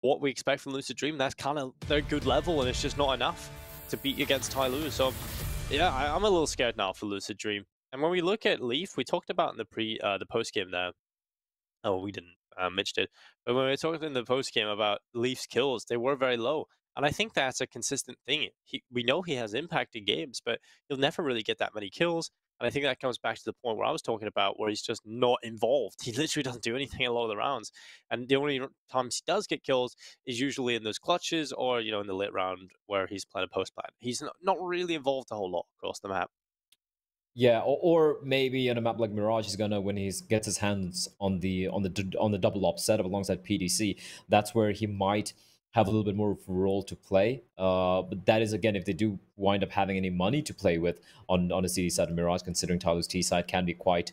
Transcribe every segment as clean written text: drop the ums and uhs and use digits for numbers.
what we expect from Lucid Dream. That's kind of their good level, and it's just not enough to beat against TYLOO. So yeah, I'm a little scared now for Lucid Dream. And when we look at Leaf, we talked about in the post game there. Oh, we didn't. Mitch did. But when we were talking in the post game about Leafs kills, they were very low. And I think that's a consistent thing. We know he has impact in games, but he'll never really get that many kills. And I think that comes back to the point where I was talking about, where he's just not involved. He literally doesn't do anything a lot of the rounds. And the only times he does get kills is usually in those clutches or, in the late round where he's playing a post plan. He's not really involved a whole lot across the map. Yeah, or maybe on a map like Mirage, he's gonna, when he gets his hands on the double op setup alongside PDC, that's where he might have a little bit more of a role to play. But that is, again, if they do wind up having any money to play with on a CD side of Mirage, considering TYLOO's T side can be quite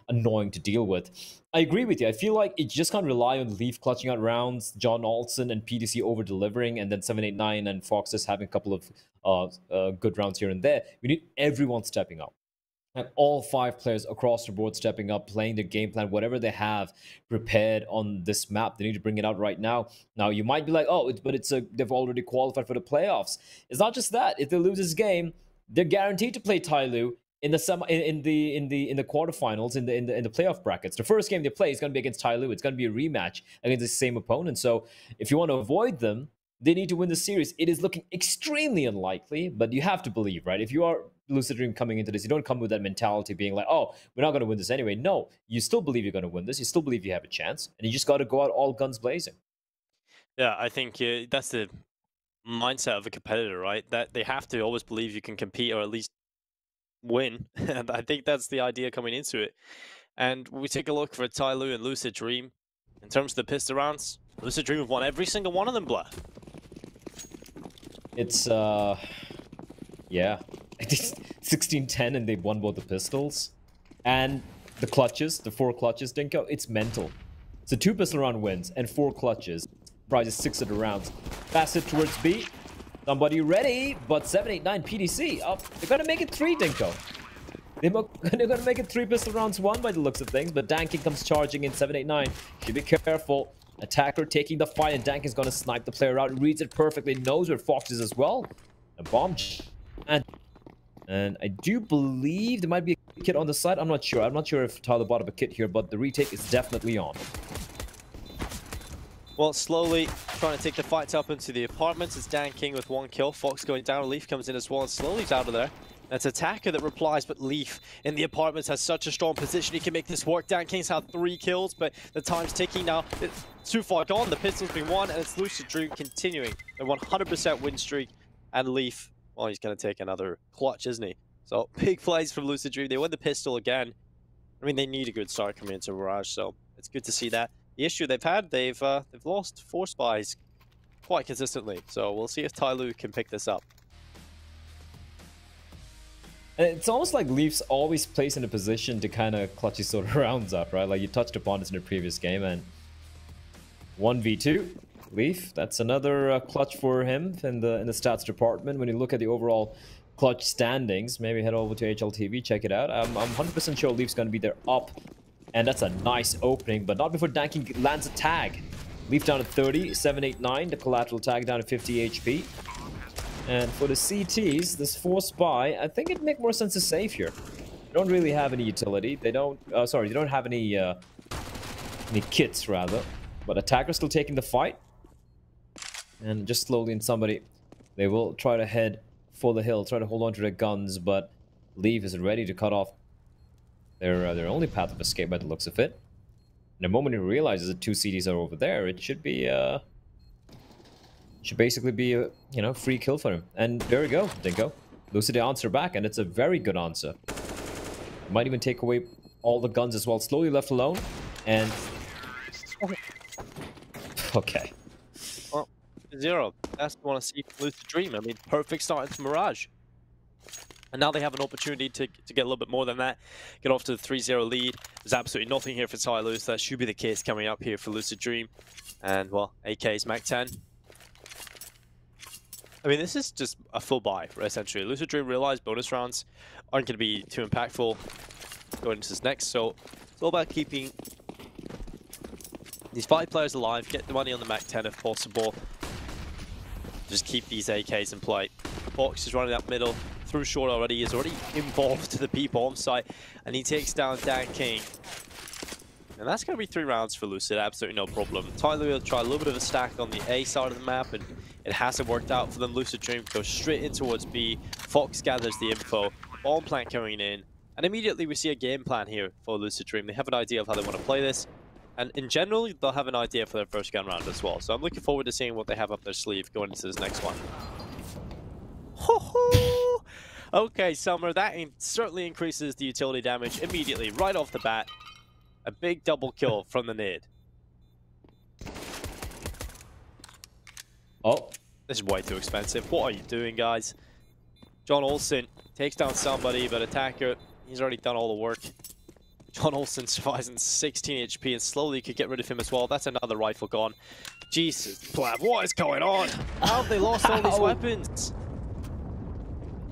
annoying to deal with. I agree with you. I feel like you just can't rely on Leaf clutching out rounds, John Olsen and PDC over delivering, and then 789 and Fox just having a couple of good rounds here and there. We need everyone stepping up. And all 5 players across the board stepping up, playing their game plan, whatever they have prepared on this map. They need to bring it out right now. Now, you might be like, oh, they've already qualified for the playoffs. It's not just that. If they lose this game, they're guaranteed to play TYLOO in the quarterfinals, in the playoff brackets. The first game they play is going to be against TYLOO. It's going to be a rematch against the same opponent. So if you want to avoid them, they need to win the series. It is looking extremely unlikely, but you have to believe, right? If you are Lucid Dream coming into this, you don't come with that mentality being like, oh, we're not going to win this anyway. No, you still believe you're going to win this. You still believe you have a chance, and you just got to go out all guns blazing. Yeah, I think that's the mindset of a competitor, right? That they have to always believe you can compete or at least win. And I think that's the idea coming into it. And we take a look for TYLOO and Lucid Dream. In terms of the pistol rounds, Lucid Dream have won every single one of them, Blair. It's, yeah. 16-10 and they won both the pistols. And the clutches, the 4 clutches, Dinko, it's mental. So 2 pistol round wins and 4 clutches. Prizes 6 of the rounds. Pass it towards B. Somebody ready, but 789 PDC. Oh, they're going to make it 3, Dinko. They're going to make it 3 pistol rounds 1 by the looks of things, but Danking comes charging in 789. Should be careful. Attacker taking the fight, and Danking's going to snipe the player out. Reads it perfectly, knows where Fox is as well. A bomb. And I do believe there might be a kit on the side. I'm not sure. I'm not sure if TYLOO bought up a kit here, but the retake is definitely on. Well, slowly trying to take the fights up into the apartments. It's Dan King with 1 kill. Fox going down. Leaf comes in as well and slowly is out of there. That's Attacker that replies, but Leaf in the apartments has such a strong position. He can make this work. Dan King's had 3 kills, but the time's ticking now. It's too far gone. The pistol's been won, and it's Lucid Dream continuing the 100% win streak. And Leaf, well, he's going to take another clutch, isn't he? So big plays from Lucid Dream. They win the pistol again. I mean, they need a good start coming into Mirage, so it's good to see that. The issue they've had, they've lost 4 spies quite consistently. So we'll see if TYLOO can pick this up. And it's almost like Leafs always place in a position to kind of clutch these sort of rounds up, right? Like you touched upon this in the previous game, and 1v2 Leaf. That's another clutch for him in the stats department. When you look at the overall clutch standings, maybe head over to HLTV, check it out. I'm 100% sure Leaf's going to be there up, and that's a nice opening, but not before Danking lands a tag. Leaf down to 30, 789, the collateral tag down to 50 HP. And for the CTs, this 4 spy, I think it'd make more sense to save here. They don't really have any utility. They don't, sorry, they don't have any kits, rather. But Attacker's still taking the fight. And just slowly in somebody, they will try to head for the hill, try to hold on to their guns, but Leaf is ready to cut off their only path of escape by the looks of it. And the moment he realizes that 2 CDs are over there, it should be, should basically be a, free kill for him. And there we go, Dinko. Lucid answer back, and it's a very good answer. Might even take away all the guns as well. Slowly left alone, and... Okay. Well, 0. That's what I want to see from Lucid Dream. I mean, perfect start into Mirage. And now they have an opportunity to get a little bit more than that. Get off to the 3-0 lead. There's absolutely nothing here for TYLOO, so that should be the case coming up here for Lucid Dream. And, well, AK's Mac 10. I mean, this is just a full buy, essentially. Lucid Dream realized bonus rounds aren't going to be too impactful going into this next, so it's all about keeping These 5 players alive, get the money on the Mac 10 if possible. Just keep these AKs in play. Fox is running up middle, through short already. He's already involved to the B-bomb site, and he takes down Dan King. And that's going to be 3 rounds for Lucid, absolutely no problem. TYLOO will try a little bit of a stack on the A side of the map, and it hasn't worked out for them. Lucid Dream goes straight in towards B. Fox gathers the info, bomb plant coming in, and immediately we see a game plan here for Lucid Dream. They have an idea of how they want to play this, and in general, they'll have an idea for their first gun round as well. So I'm looking forward to seeing what they have up their sleeve going into this next one. Ho-ho! Okay, Summer, that certainly increases the utility damage immediately, right off the bat. A big double kill from the nade. Oh. This is way too expensive. What are you doing, guys? John Olsen takes down somebody, but Attacker, he's already done all the work. John Olsen survives in 16 HP and slowly could get rid of him as well. That's another rifle gone. Jesus, Plab, what is going on? How have they lost all these weapons?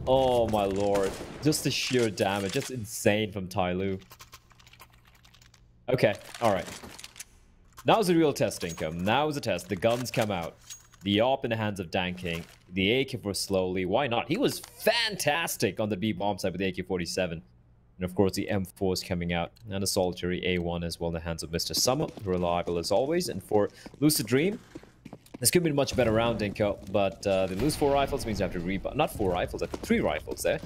Oh my lord. Just the sheer damage. Just insane from TYLOO. Okay, alright. Now is a real test, Income. Now is a test. The guns come out. The AWP in the hands of Dan King. The AK for slowly. Why not? He was fantastic on the B-bomb side with the AK-47. And of course, the M4 is coming out. And a solitary A1 as well in the hands of Mr. Summer. Reliable as always. And for Lucid Dream, this could be a much better round, Dinko. But they lose 4 rifles, means they have to rebuy. Not 4 rifles, I think 3 rifles there.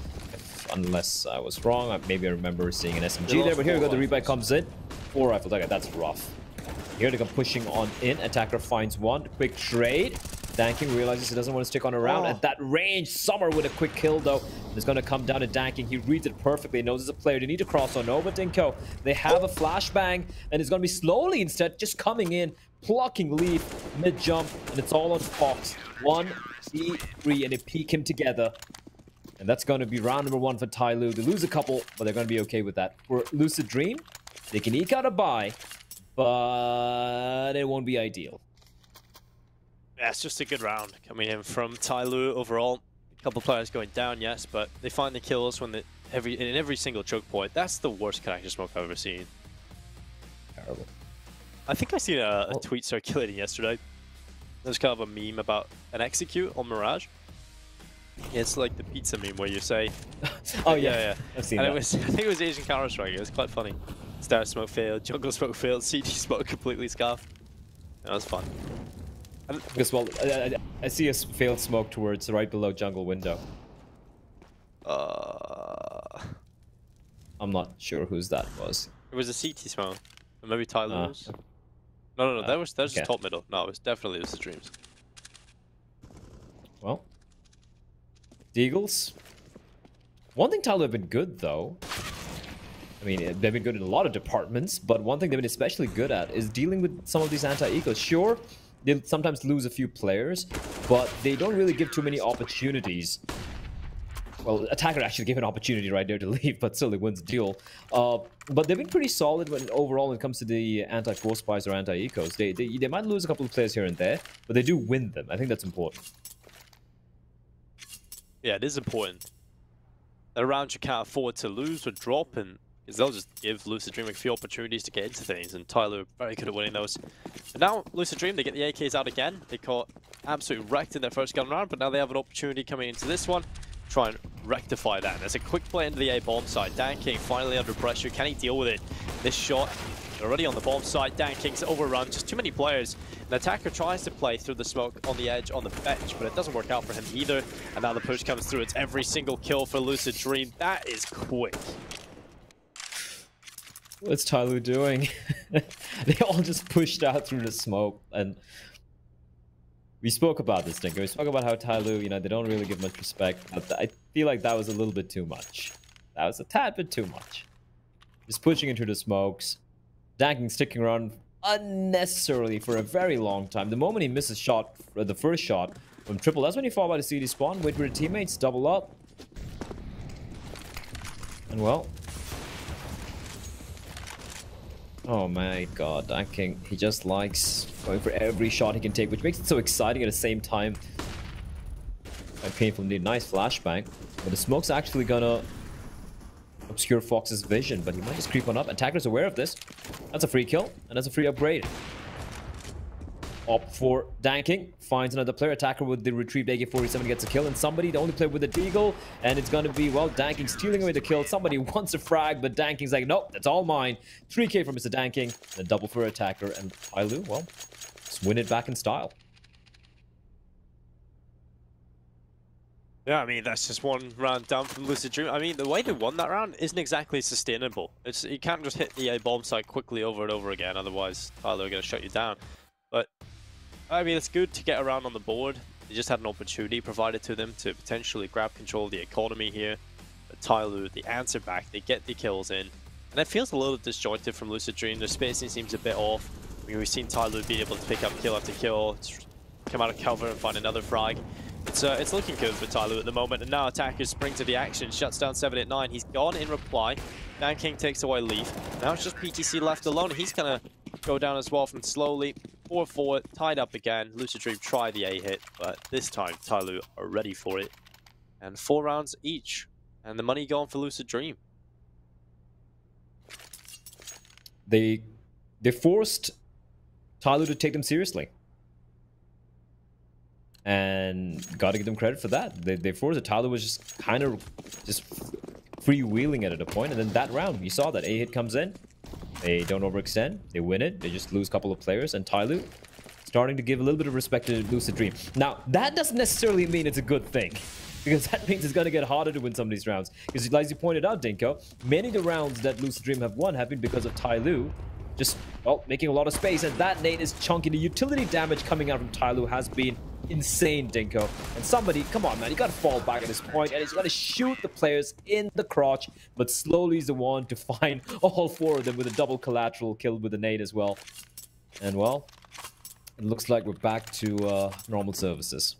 Unless I was wrong. Maybe I remember seeing an SMG there. But here we go, the rebuy comes in. 4 rifles. Okay, that's rough. Here they come pushing on in. Attacker finds one. Quick trade. Dan King realizes he doesn't want to stick on around. At that range, Summer with a quick kill, though. It's going to come down to Dan King. He reads it perfectly. He knows it's a player. They need to cross on over, Dinko. They have a flashbang, and it's going to be slowly instead just coming in, plucking Leaf mid-jump, and it's all on Fox. 1, 3, and they peek him together. And that's going to be round number 1 for TYLOO. They lose a couple, but they're going to be okay with that. For Lucid Dream, they can eke out a buy, but it won't be ideal. Yeah, it's just a good round coming in from TYLOO overall. A couple players going down, yes, but they find the kills when in every single choke point. That's the worst connector smoke I've ever seen. Terrible. I think I seen a tweet circulating yesterday. There's kind of a meme about an execute on Mirage. It's like the pizza meme where you say, "Oh yeah, I've seen and that." I think it was Asian Counter-Strike. It was quite funny. Star smoke failed, jungle smoke failed, CT smoke completely scuffed. That was fun. Because well, I see a failed smoke towards right below jungle window. I'm not sure whose that was. It was a CT smoke. Or maybe TYLOO's. No, that was just top middle. No, it was definitely Lucid Dreams. Well, Deagles. One thing TYLOO have been good though. I mean, they've been good in a lot of departments, but one thing they've been especially good at is dealing with some of these anti-ecos. Sure, they sometimes lose a few players, but they don't really give too many opportunities. Well, Attacker actually gave an opportunity right there to leave, but still they wins the duel. But they've been pretty solid overall when it comes to the anti-force spies or anti-ecos. They might lose a couple of players here and there, but they do win them. I think that's important. Yeah, it is important. That round you can't afford to lose or drop, and because they'll just give Lucid Dream a few opportunities to get into things, and TYLOO very good at winning those. But now, Lucid Dream, they get the AKs out again. They caught absolutely wrecked in their first gun round, but now they have an opportunity coming into this one. Try and rectify that. There's a quick play into the A bomb site. Dan King finally under pressure. Can he deal with it? This shot already on the bomb site. Dan King's overrun. Just too many players. The Attacker tries to play through the smoke on the edge on the bench, but it doesn't work out for him either. And now the push comes through. It's every single kill for Lucid Dream. That is quick. What's TYLOO doing? They all just pushed out through the smoke, and we spoke about this, Dinko. We spoke about how TYLOO, they don't really give much respect, but I feel like that was a little bit too much. That was a tad bit too much. Just pushing into the smokes, Dan King sticking around unnecessarily for a very long time. The moment he misses shot, the first shot from triple, that's when he fall by the CD spawn, wait for the teammates, double up. And well, oh my god, Dan King, he just likes going for every shot he can take, which makes it so exciting at the same time. Quite painful indeed. Nice flashbang. But the smoke's actually gonna obscure Fox's vision, but he might just creep on up. Attacker's aware of this. That's a free kill, and that's a free upgrade. Opt for danking, finds another player. Attacker with the retrieved AK-47 gets a kill, and somebody, the only player with a deagle, and it's going to be, well, danking stealing away the kill. Somebody wants a frag, but danking's like, nope, that's all mine. 3k from Mr. Danking, and a double for attacker, and TYLOO, well, just win it back in style. Yeah, I mean, that's just one round down from Lucid Dream. I mean, the way they won that round isn't exactly sustainable. You can't just hit the A bomb site quickly over and over again, otherwise TYLOO are going to shut you down. But, I mean, it's good to get around on the board. They just had an opportunity provided to them to potentially grab control of the economy here. But TYLOO, the answer back, they get the kills in. And it feels a little disjointed from Lucid Dream. The spacing seems a bit off. I mean, we've seen TYLOO be able to pick up kill after kill, come out of cover and find another frag. It's looking good for TYLOO at the moment, and now attackers spring to the action, shuts down 789. He's gone in reply. danking takes away Leaf. Now it's just PTC left alone. He's gonna go down as well from slowly. 4-4, tied up again. Lucid Dream try the A hit, but this time TYLOO are ready for it. And 4 rounds each, and the money gone for Lucid Dream. They forced TYLOO to take them seriously. And gotta give them credit for that. They forced it. TYLOO was just kind of just freewheeling it at a point, and then that round, you saw that A hit comes in. They don't overextend. They win it. They just lose a couple of players, and TYLOO starting to give a little bit of respect to Lucid Dream. Now, that doesn't necessarily mean it's a good thing, because that means it's going to get harder to win some of these rounds. Because as you pointed out, Dinko, many of the rounds that Lucid Dream have won have been because of TYLOO just, well, making a lot of space, and that nade is chunky. The utility damage coming out from TYLOO has been insane, Dinko. And somebody, come on, man, you got to fall back at this point, and he's got to shoot the players in the crotch, but slowly is the one to find all 4 of them with a double collateral killed with a nade as well. And, well, it looks like we're back to normal services.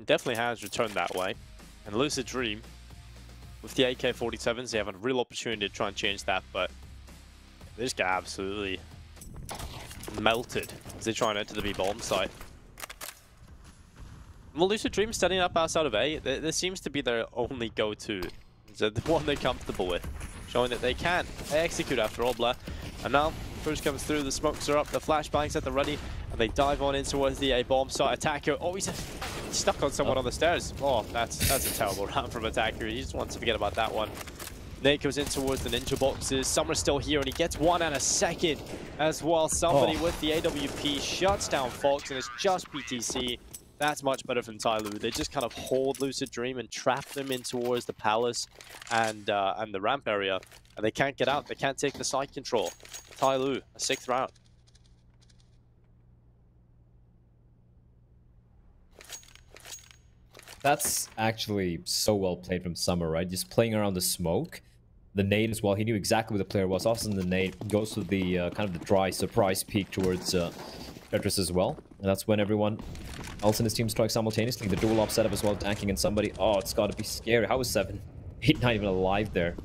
Definitely has returned that way. And Lucid Dream, with the AK-47s, they have a real opportunity to try and change that, but they just get absolutely melted as they try and enter the B bomb site. Well, Lucid Dream standing up outside of A, this seems to be their only go-to. It's the one they're comfortable with, showing that they can execute after Obla. And now, push comes through, the smokes are up, the flashbangs at the ready, and they dive on in towards the A bomb site. Attacker, oh, he's stuck on someone on the stairs. Oh, that's a terrible round from Attacker. He just wants to forget about that one. Nate goes in towards the ninja boxes. Summer's still here, and he gets 1 and a second as well. Somebody with the AWP shuts down Fox, and it's just PTC. That's much better from TYLOO. They just kind of hold Lucid Dream and trap them in towards the palace and the ramp area, and they can't get out. They can't take the side control. TYLOO, a 6th round. That's actually so well played from Summer, right? Just playing around the smoke. The nade as well. He knew exactly where the player was. Also, the nade goes to the kind of the dry surprise peek towards Tetris as well. And that's when everyone else in his team strikes simultaneously. The dual op setup as well, tanking and somebody. Oh, it's got to be scary. How is 7? 8 not even alive there?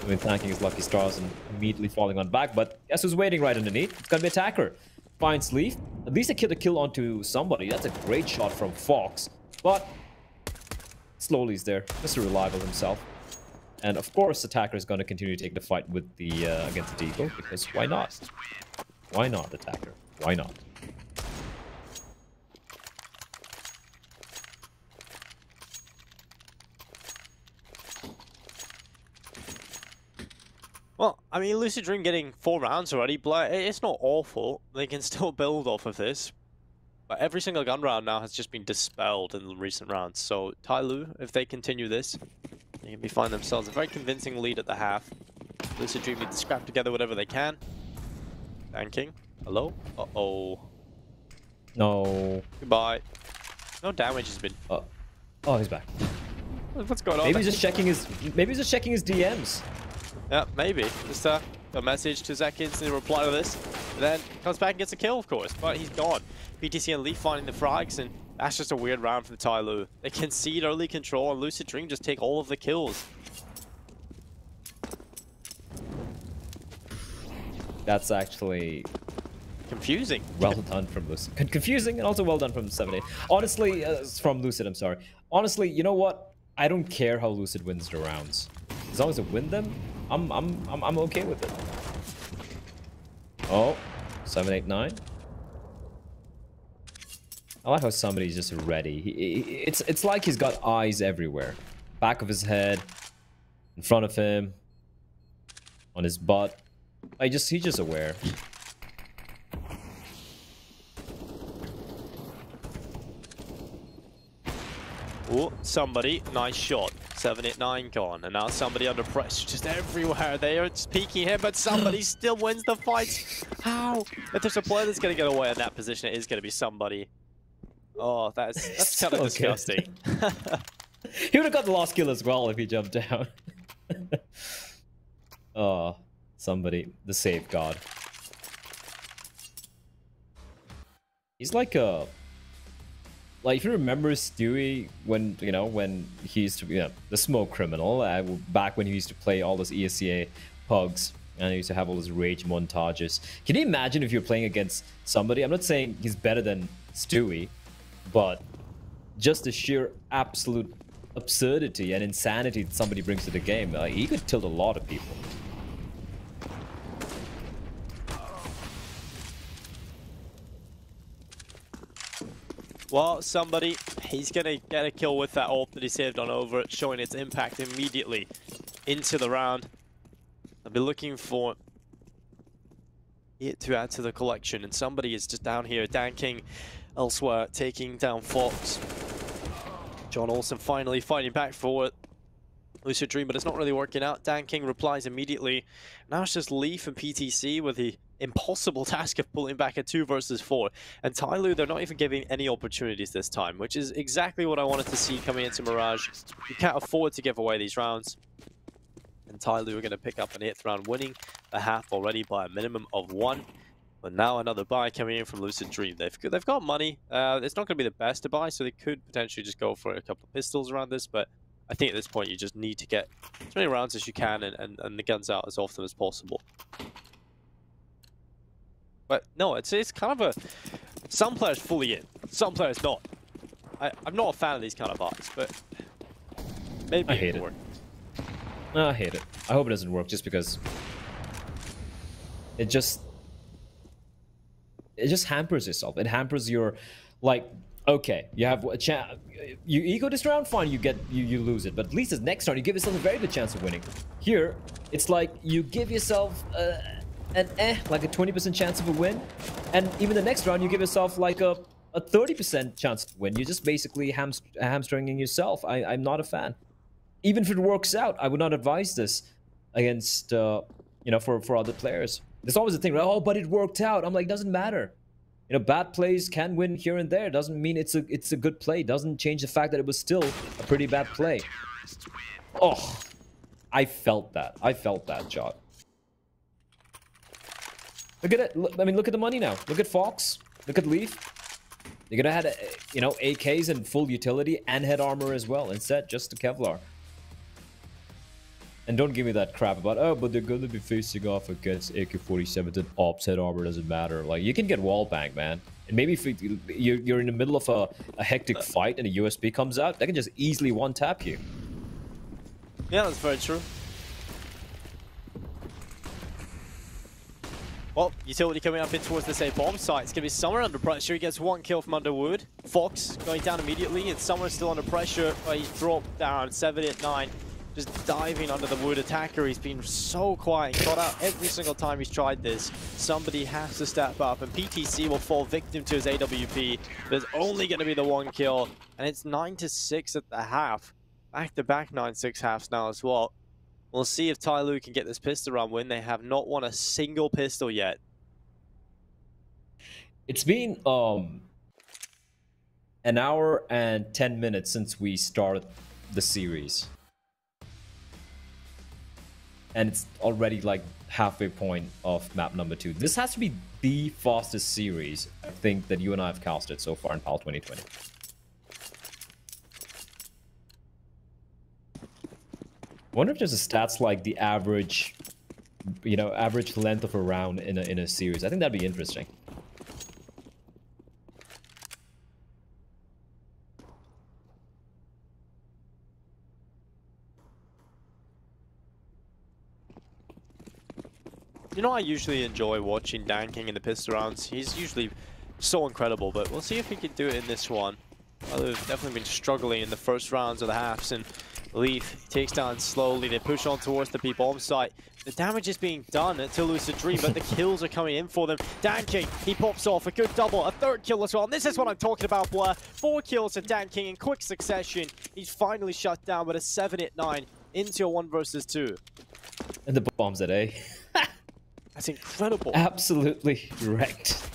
I mean, tanking his lucky stars and immediately falling on back. But guess who's waiting right underneath? It's going to be Attacker. Finds Leaf. At least a kill onto somebody. That's a great shot from Fox. But slowly is there. Mr. Reliable himself. And of course, Attacker is going to continue to take the fight with the against the Deagle, because why not? Why not, Attacker? Why not? Well, I mean, Lucid Dream getting 4 rounds already, but it's not awful. They can still build off of this. But every single gun round now has just been dispelled in the recent rounds. So TYLOO, if they continue this, they can find themselves a very convincing lead at the half. Lucid Dream need to scrap together whatever they can. Tanking. Hello? Uh-oh. No. Goodbye. No damage has been... Oh, he's back. What's going on? Maybe he's just checking his... Maybe he's just checking his DMs. Yeah, maybe. Just a message to Zekins in reply to this. And then comes back and gets a kill, of course. But he's gone. PTC and Leaf finding the frags, and that's just a weird round for the TYLOO. They concede early control, and Lucid Dream just take all of the kills. That's actually... confusing. Well done from Lucid. Confusing, and also well done from 7-8. Honestly, from Lucid, I'm sorry. Honestly, you know what? I don't care how Lucid wins the rounds. As long as they win them, I'm okay with it. Oh, 7, 8, 9. I like how somebody's just ready. It's like he's got eyes everywhere. Back of his head, in front of him, on his butt. He's just aware. Oh, somebody, nice shot. 7, 8, 9 gone, and now somebody under pressure, just everywhere. They are just peeking him, but somebody still wins the fight. How? If there's a player that's going to get away in that position, it is going to be somebody. Oh, that's kind of disgusting. He would have got the last kill as well if he jumped down. Oh, somebody, the save god. He's like a... Like, if you remember Stewie, when, you know, when he used to be, the smoke criminal, back when he used to play all those ESCA pugs, and he used to have all those rage montages. Can you imagine if you're playing against somebody? I'm not saying he's better than Stewie, but just the sheer absolute absurdity and insanity that somebody brings to the game, he could tilt a lot of people. Well, somebody, he's going to get a kill with that ult that he saved on over, showing its impact immediately into the round. I'll be looking for it to add to the collection, and somebody is just down here danking elsewhere, taking down Fox. John Olsen finally fighting back for it. Lucid Dream, but it's not really working out. Dan King replies immediately. Now it's just Leaf and PTC with the impossible task of pulling back a 2 versus 4. And TYLOO, they're not even giving any opportunities this time, which is exactly what I wanted to see coming into Mirage. You can't afford to give away these rounds. And TYLOO are going to pick up an 8th round, winning the half already by a minimum of 1. But now another buy coming in from Lucid Dream. They've got money. It's not going to be the best to buy, so they could potentially just go for a couple of pistols around this, but I think at this point you just need to get as many rounds as you can and the guns out as often as possible. But no, it's kind of a... Some players fully in, some players not. I'm not a fan of these kind of buys, but maybe I hate it. Work. I hate it. I hope it doesn't work just because it just hampers yourself. It hampers your, like, okay, you have a chance. You ego this round, fine, you lose it, but at least this next round you give yourself a very good chance of winning. Here, it's like you give yourself like a 20% chance of a win, and even the next round you give yourself like a 30% chance to win. You're just basically hamstringing yourself. I'm not a fan. Even if it works out, I would not advise this against for other players. There's always a thing, right? Oh, but it worked out. I'm like, doesn't matter. You know, bad plays can win here and there. Doesn't mean it's a good play. Doesn't change the fact that it was still a pretty bad play. Oh, I felt that. I felt that shot. Look at it. I mean, look at the money now. Look at Fox. Look at Leaf. They could have had, AKs and full utility and head armor as well. Instead, just the Kevlar. And don't give me that crap about, oh, but they're going to be facing off against AK-47 and Ops head armor doesn't matter. Like, you can get wall bang, man. And maybe if you're in the middle of a hectic fight and a USB comes out, they can just easily one-tap you. Yeah, that's very true. Well, utility coming up in towards this A bomb site. It's going to be Summer under pressure. He gets 1 kill from Underwood. Fox going down immediately, and Summer still under pressure. He dropped down 7, 8, 9. Just diving under the wood attacker. He's been so quiet. He got out every single time he's tried this. Somebody has to step up, and PTC will fall victim to his AWP. There's only going to be the 1 kill, and it's 9-6 at the half. Back-to-back 9-6 halves now as well. We'll see if TYLOO can get this pistol round win. They have not won a single pistol yet. It's been an hour and 10 minutes since we started the series. And it's already like halfway point of map number 2. This has to be the fastest series, I think, that you and I have casted so far in PAL 2020. I wonder if there's a stats like the average, average length of a round in a series. I think that'd be interesting. You know, I usually enjoy watching Dan King in the pistol rounds. He's usually so incredible, but we'll see if he can do it in this one. Well, they've definitely been struggling in the first rounds of the halves, and Leaf takes down slowly. They push on towards the B-bomb site. The damage is being done to Lucid Dream, but the kills are coming in for them. Dan King, he pops off a good double, a third kill as well. And this is what I'm talking about, Blur. 4 kills to Dan King in quick succession. He's finally shut down with a 7-9 into a 1 versus 2. And the bombs at A. That's incredible. Absolutely wrecked.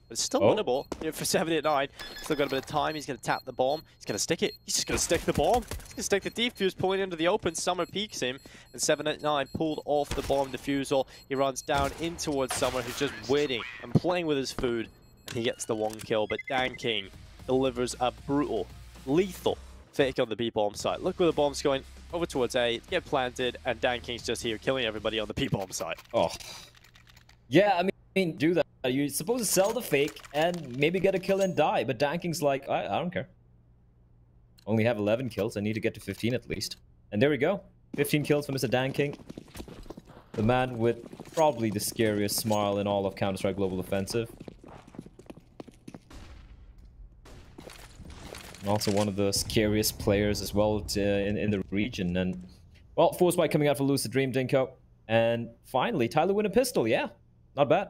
But it's still winnable here for 7-9. Still got a bit of time. He's going to tap the bomb. He's going to stick it. He's just going to stick the bomb. He's going to stick the defuse, pulling into the open. Summer peeks him. And 7-9 pulled off the bomb defusal. He runs down in towards Summer, who's just waiting and playing with his food. And he gets the 1 kill. But Dan King delivers a brutal, lethal fake on the B-bomb site. Look where the bomb's going. Over towards A. Get planted. And Dan King's just here killing everybody on the B-bomb site. Oh. Yeah, I mean, do that. You're supposed to sell the fake and maybe get a kill and die, but Dan King's like, I don't care. Only have 11 kills. I need to get to 15 at least. And there we go. 15 kills for Mr. Dan King. The man with probably the scariest smile in all of Counter-Strike Global Offensive. And also one of the scariest players as well in the region. And, well, Force Bite coming out for Lucid Dream, Dinko. And finally, TYLOO win a pistol. Yeah, not bad.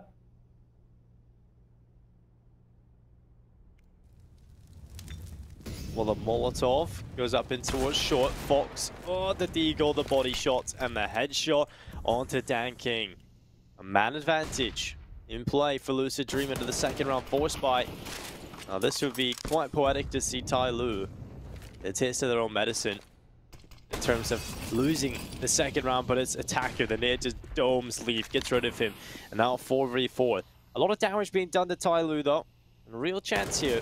Well, the Molotov goes up in towards short. Fox, the deagle, the body shots, and the headshot onto Dan King. A man advantage in play for Lucid Dream into the second round Force Bite. Now, this would be quite poetic to see TYLOO. A taste of their own medicine in terms of losing the second round, but it's attacker. The nade just domes Leaf, gets rid of him. And now 4v4. A lot of damage being done to TYLOO, though. And a real chance here.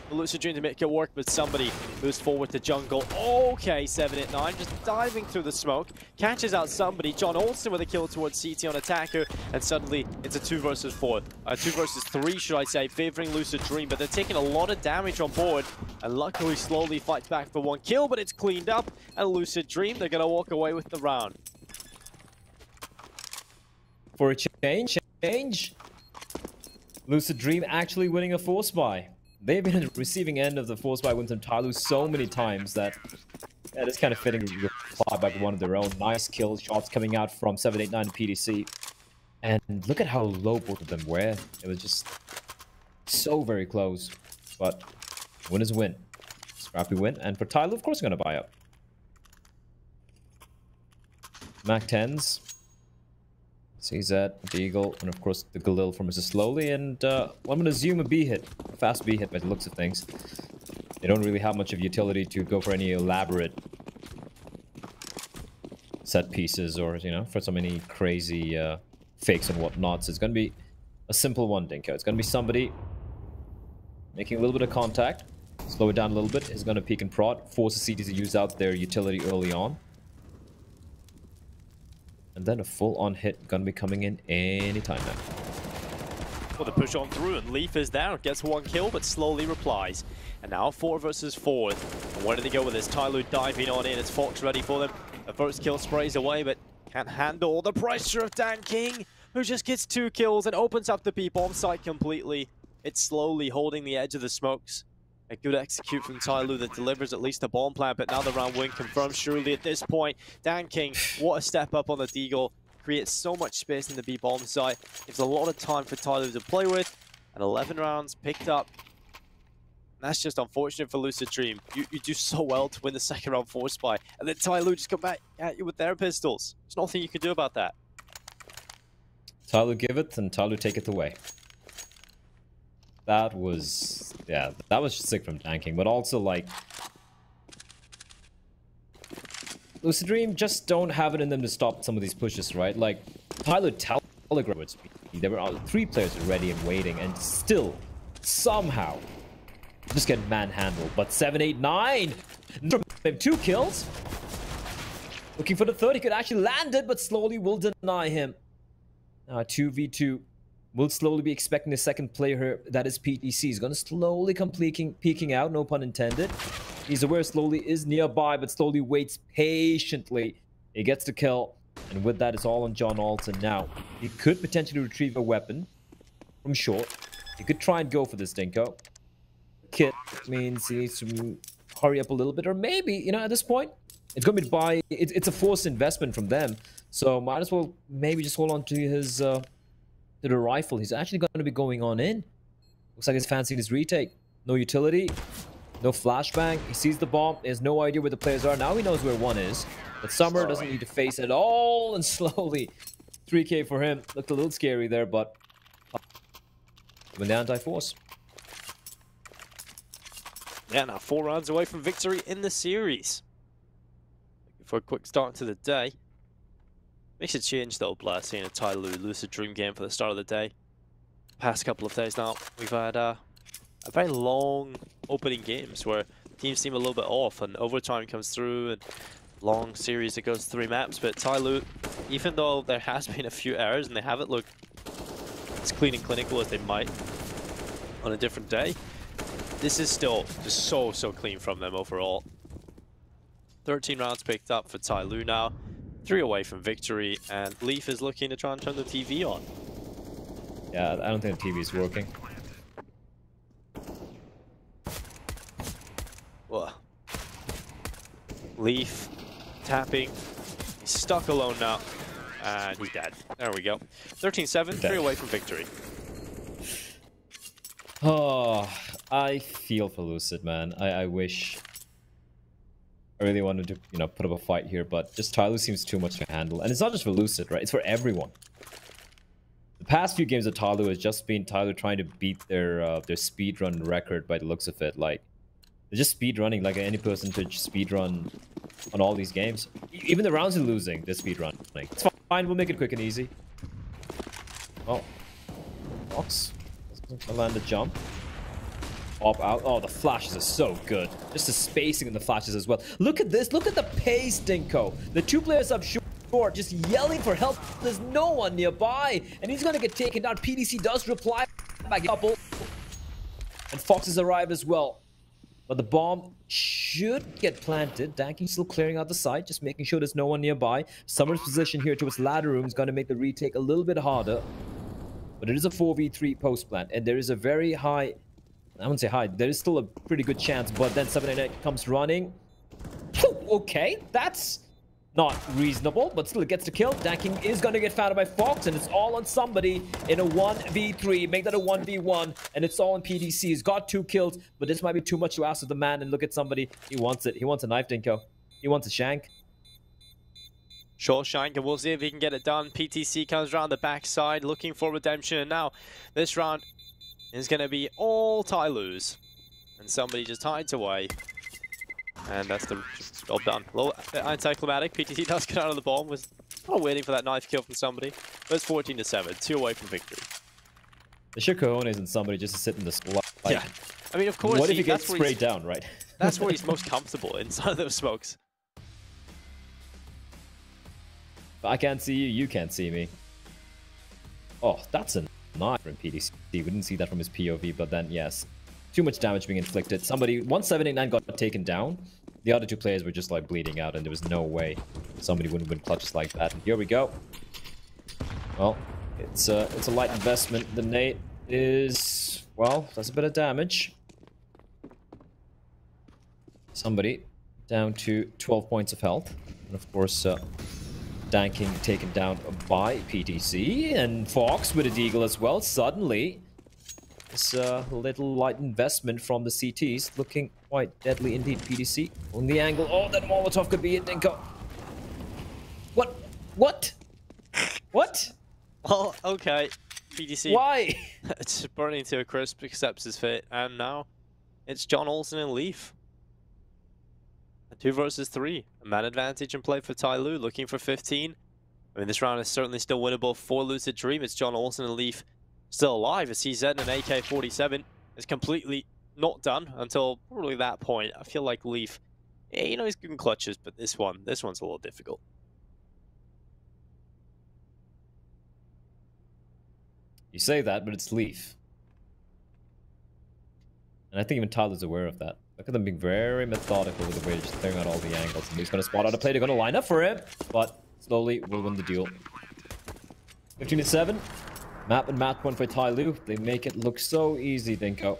Lucid Dream to make it work, but somebody moves forward to jungle. Okay, 7-9, just diving through the smoke. Catches out somebody. John Olsen with a kill towards CT on attacker, and suddenly it's a 2 versus 4. 2 versus 3, should I say, favoring Lucid Dream, but they're taking a lot of damage on board, and luckily slowly fights back for 1 kill, but it's cleaned up, and Lucid Dream, they're going to walk away with the round. For a change, Lucid Dream actually winning a Force Buy. They've been in the receiving end of the Force Buy wins from TYLOO so many times that it's kind of fitting to reply back with one of their own. Nice kill shots coming out from 7-8-9 and PDC. And look at how low both of them were. It was just so very close. But win is a win. Scrappy win. And for TYLOO, of course, they're going to buy up. Mac 10s. CZ, Deagle, and of course the Galil from Mrs. Slowly, and I'm going to assume a B hit. A fast B hit by the looks of things. They don't really have much of utility to go for any elaborate set pieces or, you know, for so many crazy fakes and whatnot. So it's going to be a simple one, Dinko. It's going to be somebody making a little bit of contact, slow it down a little bit. He's going to peek and prod, force the CT to use out their utility early on. And then a full-on hit gonna be coming in anytime now. Well, the push on through, and Leaf is there. Gets 1 kill, but slowly replies. And now 4 versus 4. And where do they go with this? TYLOO diving on in. It's Fox ready for them. The first kill sprays away, but can't handle the pressure of Dan King, who just gets 2 kills and opens up the B-bomb site completely. It's slowly holding the edge of the smokes. A good execute from TYLOO that delivers at least a bomb plant, but now the round win confirmed surely at this point. Dan King, what a step up on the Deagle. Creates so much space in the B-bomb site. Gives a lot of time for TYLOO to play with. And 11 rounds picked up. And that's just unfortunate for Lucid Dream. You do so well to win the second round Force Buy, and then TYLOO just come back at you with their pistols. There's nothing you can do about that. TYLOO give it, and TYLOO take it away. That was, yeah, that was sick from Dan King, but also, like, Lucid Dream just don't have it in them to stop some of these pushes, right? Like, TYLOO telegraphed speed. There were 3 players ready and waiting, and still, somehow, just get manhandled. But 7-8-9, 2 kills. Looking for the 3rd, he could actually land it, but slowly will deny him. 2v2. We'll slowly be expecting the second player here, that is PTC. He's going to slowly come peeking out, no pun intended. He's aware slowly is nearby, but slowly waits patiently. He gets the kill. And with that, it's all on John Alton now. He could potentially retrieve a weapon from short. He could try and go for this Dinko. Kit means he needs to hurry up a little bit. Or maybe, you know, at this point, it's going to be it's a forced investment from them. So might as well maybe just hold on to his to the rifle. He's actually going to be going on in. Looks like he's fancying his retake. No utility. No flashbang. He sees the bomb. He has no idea where the players are. Now he knows where one is. But Summer doesn't need to face it at all. And slowly, 3K for him. Looked a little scary there, but with the anti-force. Yeah, now 4 rounds away from victory in the series. Looking for a quick start to the day. Makes a change though, Blair, seeing a TYLOO Lucid Dream game for the start of the day. Past couple of days now, we've had a very long opening games where teams seem a little bit off and overtime comes through and long series that goes 3 maps. But TYLOO, even though there has been a few errors and they haven't looked as clean and clinical as they might on a different day, this is still just so clean from them overall. 13 rounds picked up for TYLOO now, 3 away from victory, and Leaf is looking to try and turn the TV on. Yeah, I don't think the TV is working. Whoa. Leaf tapping. He's stuck alone now, and he's dead. There we go. 13-7, 3 away from victory. Oh, I feel for Lucid, man. I wish I really wanted to, you know, put up a fight here, but just TYLOO seems too much to handle. And it's not just for Lucid, right? It's for everyone. The past few games of TYLOO has just been TYLOO trying to beat their speedrun record by the looks of it. Like, they're just speedrunning like any person to speedrun on all these games. Even the rounds they're losing, they're speedrunning. It's fine, we'll make it quick and easy. Oh. Fox. Doesn't land the jump. Pop out. Oh, the flashes are so good. Just the spacing in the flashes as well. Look at this. Look at the pace, Dinko. The 2 players up short just yelling for help. There's no one nearby. And he's going to get taken down. PDC does reply back a couple. And Fox has arrived as well. But the bomb should get planted. Danking still clearing out the site. Just making sure there's no one nearby. Summer's position here towards ladder room is going to make the retake a little bit harder. But it is a 4v3 post plant. And there is a very high... I wouldn't say high. There is still a pretty good chance, but then 798 comes running. Okay, that's not reasonable, but still it gets the kill. Danking is going to get found by Fox, and it's all on somebody in a 1v3. Make that a 1v1, and it's all on PDC. He's got 2 kills, but this might be too much to ask of the man. And look at somebody. He wants it. He wants a knife, Dinko. He wants a shank. Sure, Shank, and we'll see if he can get it done. PTC comes around the backside, looking for redemption, and now this round is going to be all TYLOO's. And somebody just hides away. And that's the job done. A little anticlimactic. PTC does get out of the bomb. Was kind of waiting for that knife kill from somebody. But it's 14-7. 2 away from victory. The sheer cojones in somebody just to sit in the spotlight. Yeah. I mean, of course. What if he gets sprayed down, right? That's where he's most comfortable, inside of those smokes. I can't see you. You can't see me. Oh, that's a knife from PDC. We didn't see that from his POV, but then, yes. Too much damage being inflicted. Somebody, 1789 got taken down. The other 2 players were just like bleeding out, and there was no way somebody wouldn't win clutches like that. And here we go. Well, it's a light investment. The nade is, well, that's a bit of damage. Somebody down to 12 points of health. And of course, Danking taken down by PTC, and Fox with a deagle as well. Suddenly, this little light investment from the CTs looking quite deadly indeed. PTC on the angle. Oh, that Molotov could be it, Dinko. What? What? What? Well, okay. PTC. Why? It's burning to a crisp, accepts his fate, and now it's John Olsen and Leaf. 2 versus 3. A man advantage in play for TYLOO, looking for 15. I mean, this round is certainly still winnable for Lucid Dream. It's John Olsen and Leaf still alive. A CZ and an AK-47 is completely not done until probably that point. I feel like Leaf, yeah, you know, he's good in clutches, but this one's a little difficult. You say that, but it's Leaf. And I think even Tyler's aware of that. Look at them being very methodical with the way they're just clearing out all the angles. And he's going to spot out a play. They're going to line up for him. But slowly will win the duel. 15-7. Map and match point for TYLOO. They make it look so easy, Dinko.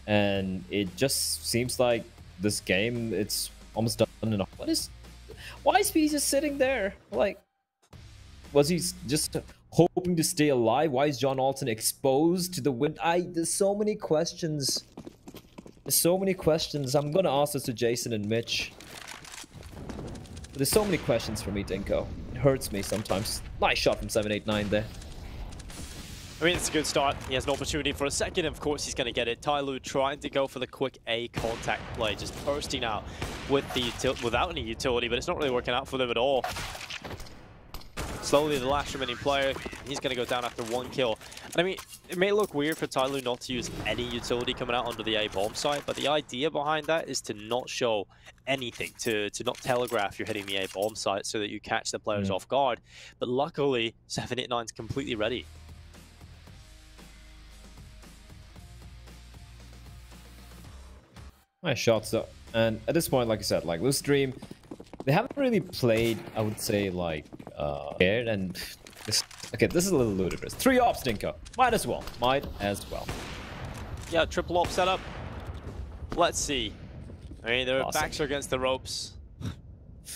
And it just seems like this game, it's almost done enough. Why is PDC just sitting there? Like, was he just hoping to stay alive? Why is John Alton exposed to the wind? There's so many questions. There's so many questions. I'm gonna ask this to Jason and Mitch. But there's so many questions for me, Dinko. It hurts me sometimes. Nice shot from 789 there. I mean, it's a good start. He has an opportunity for a second. Of course, he's going to get it. TYLOO trying to go for the quick A contact play, just bursting out with the without any utility, but it's not really working out for them at all. Slowly, the last remaining player, he's going to go down after 1 kill. And I mean, it may look weird for TYLOO not to use any utility coming out onto the A bomb site, but the idea behind that is to not show anything, to not telegraph you're hitting the A bomb site so that you catch the players off guard. But luckily, 789's completely ready. Nice shots though. And at this point, like I said, like Lucid Dream, they haven't really played, I would say, like scared. And this is a little ludicrous. 3 ops, Dinko. Might as well. Yeah, triple op setup. Let's see. I mean, their backs are against the ropes.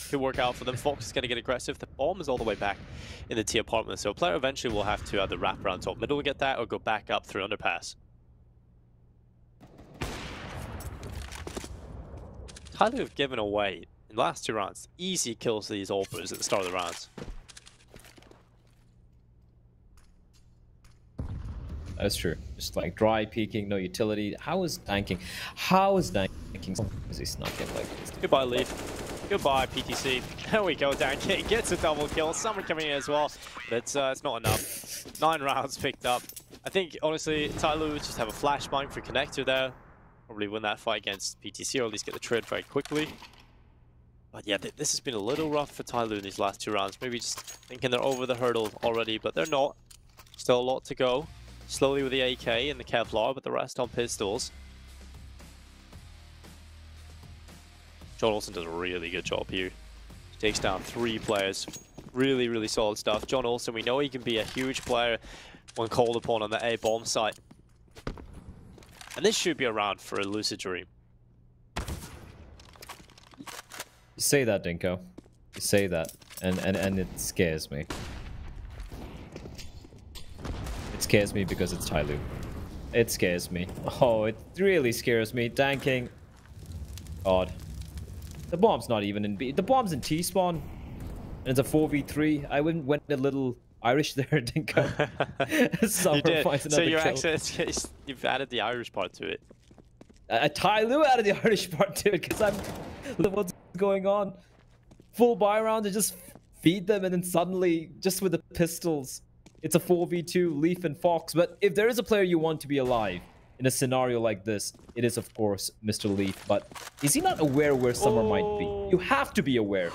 Could work out for them. Fox is going to get aggressive. The bomb is all the way back in the T apartment, so a player eventually will have to either wrap around top middle to get that or go back up through underpass. TYLOO have given away, in the last 2 rounds, easy kills to these AWPers at the start of the rounds. That is true. Just like dry peeking, no utility. How is tanking? How is tanking? Is he snuck in like this? Goodbye, Leaf. Goodbye, PTC. There we go, Danking gets a double kill. Summer coming in as well, but it's not enough. 9 rounds picked up. I think, honestly, TYLOO just have a flashbang for connector there. Probably win that fight against PTC, or at least get the trade very quickly. But yeah, this has been a little rough for TYLOO in these last 2 rounds. Maybe just thinking they're over the hurdle already, but they're not. Still a lot to go. Slowly with the AK and the Kevlar, but the rest on pistols. John Olsen does a really good job here. He takes down 3 players. Really, really solid stuff. John Olsen, we know he can be a huge player when called upon on the A bomb site. And this should be a round for a Lucid Dream. You say that, Dinko. You say that, and it scares me. It scares me because it's TYLOO. It scares me. Oh, it really scares me. Tanking. God. The bomb's not even in B. The bomb's in T-spawn. And it's a 4v3. I went a little Irish there, Dinko. You did. So you've added the Irish part to it. TYLOO added the Irish part to it because what's going on? Full buy round to just feed them, and then suddenly, just with the pistols, it's a 4v2, Leaf and Fox. But if there is a player you want to be alive in a scenario like this, it is, of course, Mr. Leaf. But is he not aware where Summer might be? You have to be aware.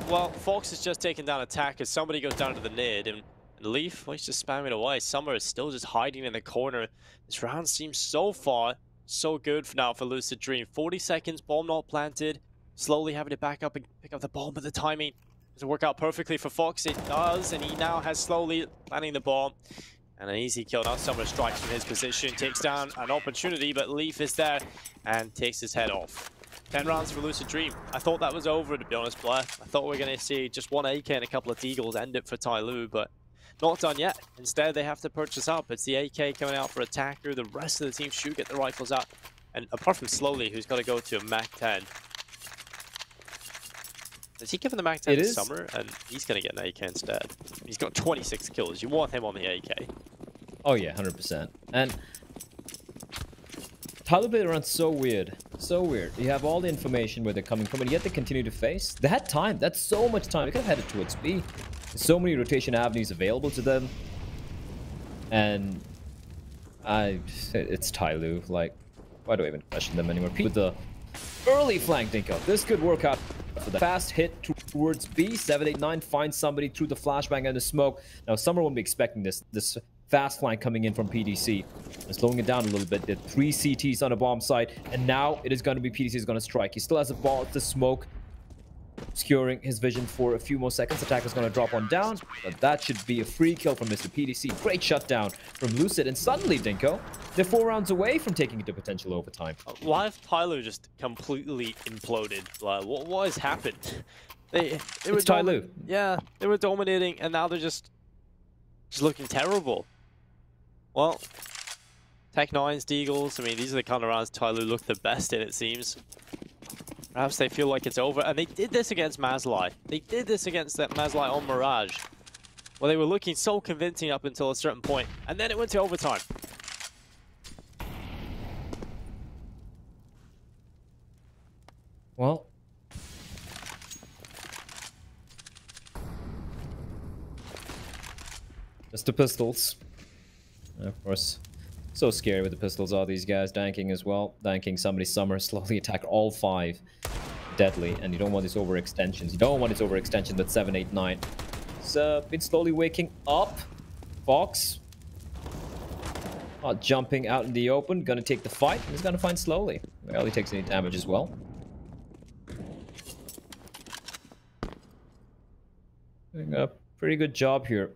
Well, Fox has just taken down attack as somebody goes down to the nid, and Leaf, well, he's just spamming away. Summer is still just hiding in the corner. This round seems so far so good for now for Lucid Dream. 40 seconds, bomb not planted. Slowly having to back up and pick up the bomb, but the timing doesn't work out perfectly for Fox. It does, and he now has slowly planting the bomb. And an easy kill. Now Summer strikes from his position, takes down an opportunity, but Leaf is there and takes his head off. 10 rounds for Lucid Dream. I thought that was over, to be honest, Blair. I thought we were going to see just 1 AK and a couple of Deagles end it for TYLOO, but not done yet. Instead, they have to purchase up. It's the AK coming out for Attacker. The rest of the team should get the rifles out. And apart from Slowly, who's got to go to a MAC-10. Is he giving the MAC-10 to Summer? And he's going to get an AK instead. He's got 26 kills. You want him on the AK. Oh yeah, 100%. And TYLOO played around so weird. So weird. You have all the information where they're coming from, and yet they continue to face. They had time. That's so much time. They could have headed towards B. There's so many rotation avenues available to them. And it's TYLOO. Like, why do I even question them anymore? With the early flank Dinko. This could work out for the fast hit towards B. 789 finds somebody through the flashbang and the smoke. Now, Summer won't be expecting this fast flank coming in from PDC. And slowing it down a little bit. There are 3 CTs on a bomb site, and now it is going to be PDC is going to strike. He still has a ball, the smoke. obscuring his vision for a few more seconds. Attacker's going to drop one down, but that should be a free kill from Mr. PDC. Great shutdown from Lucid, and suddenly, Dinko, they're 4 rounds away from taking it to potential overtime. Why have TYLOO just completely imploded? Like, what has happened? They were TYLOO. Yeah, they were dominating, and now they're just looking terrible. Well, Tech9's Deagles, I mean, these are the kind of rounds TYLOO look the best in, it seems. Perhaps they feel like it's over, and they did this against Mazlight. They did this against that Mazlight on Mirage. Well, they were looking so convincing up until a certain point, and then it went to overtime. Well, just the pistols. Of course, so scary with the pistols are these guys. Danking as well. Danking somebody summer, slowly attack all 5. Deadly, and you don't want these overextensions. You don't want these overextensions at 7, 8, 9. It's been slowly waking up. Fox. Jumping out in the open. Gonna take the fight. He's gonna find slowly. Barely takes any damage as well. Doing a pretty good job here.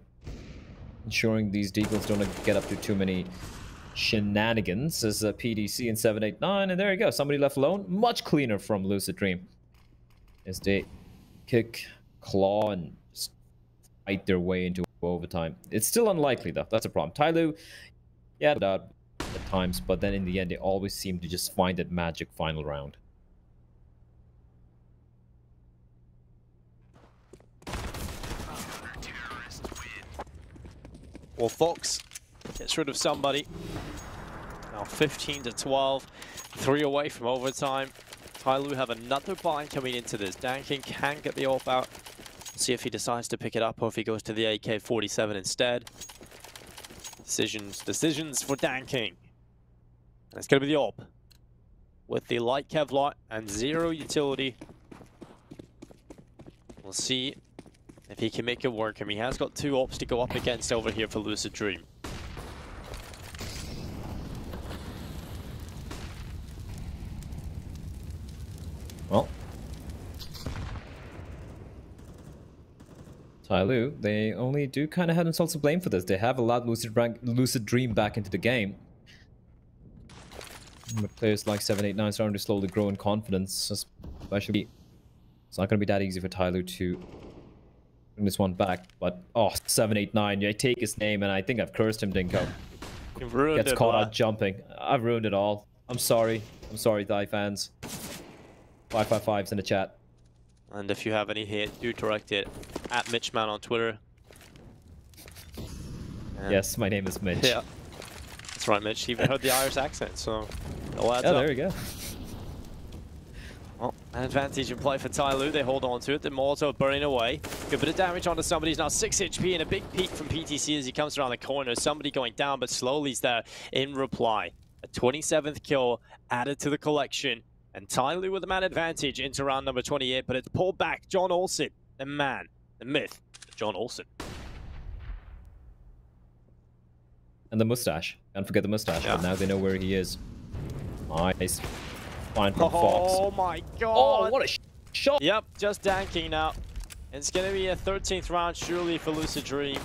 Ensuring these Deagles don't get up to too many shenanigans as a PDC in 789, and there you go, somebody left alone. Much cleaner from Lucid Dream as they kick, claw, and just fight their way into overtime. It's still unlikely though, that's a problem. TYLOO, yeah, out at times, but then in the end they always seem to just find that magic final round. Well, Fox gets rid of somebody. Now 15 to 12, 3 away from overtime. TYLOO have another bind coming into this. Danking can get the AWP out. See if he decides to pick it up or if he goes to the AK-47 instead. Decisions for Danking. And it's going to be the AWP with the light Kevlar and 0 utility. We'll see if he can make it work. I mean, he has got 2 AWPs to go up against over here for Lucid Dream. Well, TYLOO, they only do kind of have themselves to blame for this. They have allowed Lucid Dream back into the game. But players like 789 starting to slowly grow in confidence, especially. It's not going to be that easy for TYLOO to bring this one back. But, oh, 789, I take his name and I think I've cursed him, Dinko. You've ruined Gets caught out jumping. I've ruined it all. I'm sorry. I'm sorry, Thai fans. 555's in the chat. And if you have any hate, do direct it at Mitchman on Twitter. And yes, my name is Mitch. Yeah, that's right, Mitch. You even heard the Irish accent, so no adds yeah, up. there you go. Well, an advantage in play for TYLOO. They hold on to it. The Molotov burning away. Good bit of damage onto somebody. He's now 6 HP and a big peek from PTC as he comes around the corner. Somebody going down, but slowly he's there in reply. A 27th kill added to the collection. And TYLOO with the man advantage into round number 28, but it's pulled back. John Olsen, the man, the myth, John Olsen. And the mustache. Can't forget the mustache, Yeah. but now they know where he is. Nice. Fine from Fox. Oh my god! Oh, what a shot! Yep, just danking now. It's going to be a 13th round surely for Lucid Dream.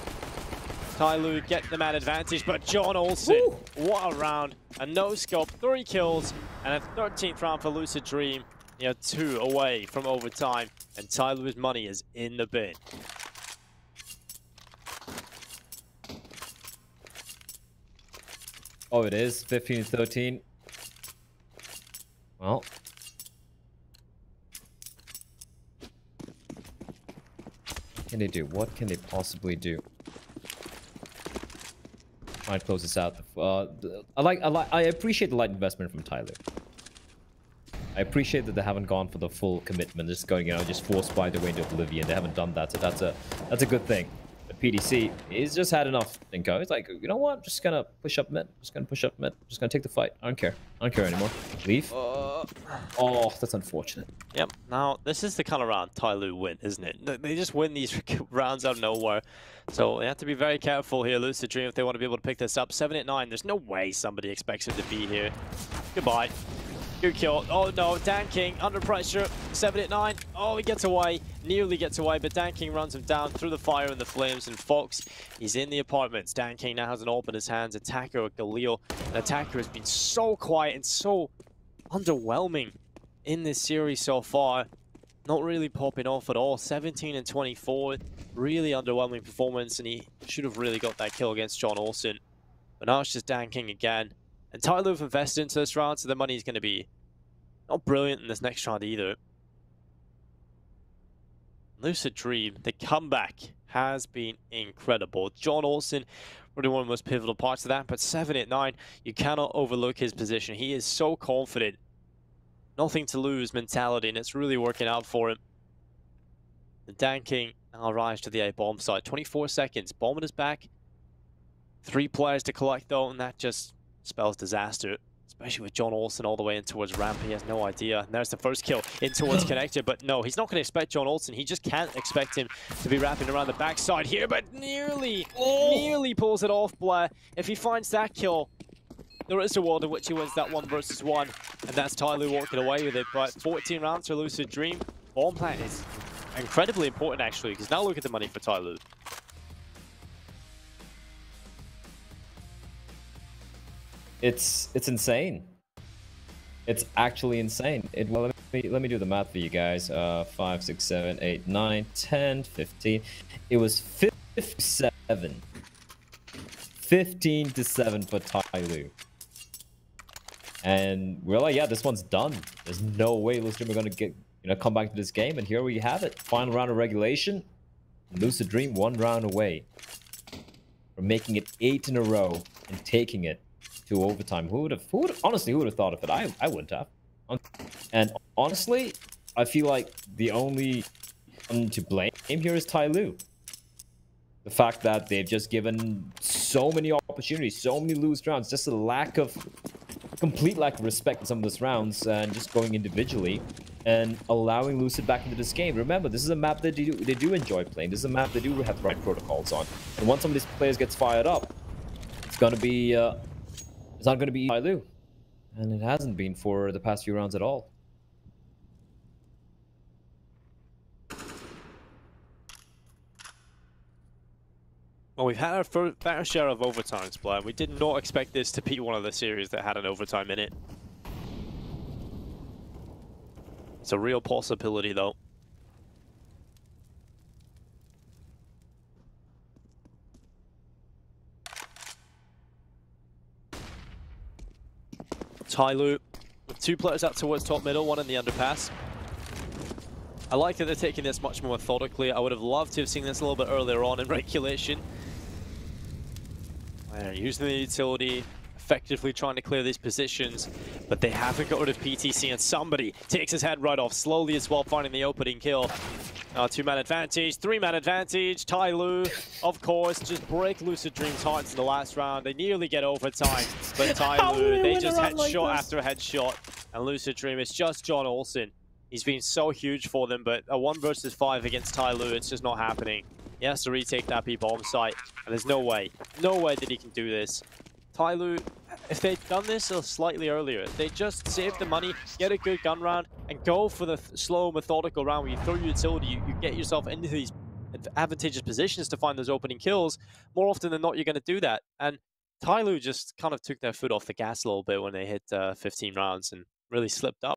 TYLOO get the man advantage, but John Olsen, Woo! What a round. A no-scope, 3 kills, and a 13th round for Lucid Dream. 2 away from overtime, and TYLOO's money is in the bin. Oh, it is 15-13. Well, what can they do? What can they possibly do? Try and close this out. I appreciate the light investment from TYLOO. I appreciate that they haven't gone for the full commitment, just going, just forced by the way into oblivion. They haven't done that, so that's a good thing. But PDC, he's just had enough. Dinko. He's like, you know what? I'm just gonna push up mid. Just gonna take the fight. I don't care. I don't care anymore. Leave. Oh, that's unfortunate. Yep. Now, this is the kind of round TYLOO win, isn't it? They just win these rounds out of nowhere. So they have to be very careful here, Lucid Dream, if they want to be able to pick this up. 7-8-9. There's no way somebody expects him to be here. Goodbye. Good kill. Oh no, Dan King under pressure. 7-9. Oh, he gets away. Nearly gets away, but Dan King runs him down through the fire and the flames. And Fox, he's in the apartments. Dan King now has an AWP in his hands. Attacker with Galil. And Attacker has been so quiet and so underwhelming in this series so far. Not really popping off at all. 17 and 24. Really underwhelming performance, and he should have really got that kill against John Olsen. But now it's just Dan King again. And TYLOO have invested into this round, so the money is going to be not brilliant in this next round either. Lucid Dream, the comeback has been incredible. John Olsen, really one of the most pivotal parts of that, but 7-9, you cannot overlook his position. He is so confident. Nothing to lose mentality, and it's really working out for him. The Dan King now arrives to the A bomb site. 24 seconds, bomb in his back. 3 players to collect though, and that just spells disaster. Especially with John Olsen all the way in towards ramp. He has no idea. And there's the first kill in towards connector, but no, he's not going to expect John Olsen. He just can't expect him to be wrapping around the backside here, but nearly pulls it off, Blair. If he finds that kill, there is a world in which he wins that 1 versus 1, and that's TYLOO walking away with it. But 14 rounds for Lucid Dream. Bomb plant is incredibly important, actually, because now look at the money for TYLOO. It's insane. It's actually insane. Well, let me do the math for you guys. 5, 6, 7, 8, 9, 10, 15. It was 57. 15 to 7 for TYLOO. And we're like, yeah, this one's done. There's no way Lucid are gonna get, come back to this game. And here we have it. Final round of regulation. Lucid Dream 1 round away from making it 8 in a row and taking it to overtime. Honestly, who would have thought of it? I wouldn't have. And honestly, I feel like the only one to blame here is TYLOO. The fact that they've just given so many opportunities, so many loose rounds, just a complete lack of respect in some of those rounds, and just going individually and allowing Lucid back into this game. Remember, this is a map that they do enjoy playing. This is a map they do have the right protocols on. And once some of these players gets fired up, it's gonna be it's not gonna be TYLOO, and it hasn't been for the past few rounds at all. Well, we've had our fair share of overtimes, Blair. We did not expect this to be one of the series that had an overtime in it. It's a real possibility, though. TYLOO with 2 players out towards top middle, 1 in the underpass. I like that they're taking this much more methodically. I would have loved to have seen this a little bit earlier on in regulation. They're using the utility, effectively trying to clear these positions, but they haven't got rid of PTC, and somebody takes his head right off slowly as well, finding the opening kill. 2-man advantage, 3-man advantage. TYLOO, of course, just break Lucid Dream's hearts in the last round. They nearly get overtime, but TYLOO, they just headshot after headshot, and Lucid Dream, it's just John Olsen. He's been so huge for them, but a 1 versus 5 against TYLOO, it's just not happening. He has to retake that B bomb site, and there's no way that he can do this. TYLOO, if they'd done this slightly earlier, if they just saved the money, get a good gun round, and go for the slow, methodical round where you throw your utility, you get yourself into these advantageous positions to find those opening kills, more often than not, you're going to do that. And TYLOO just kind of took their foot off the gas a little bit when they hit 15 rounds and really slipped up.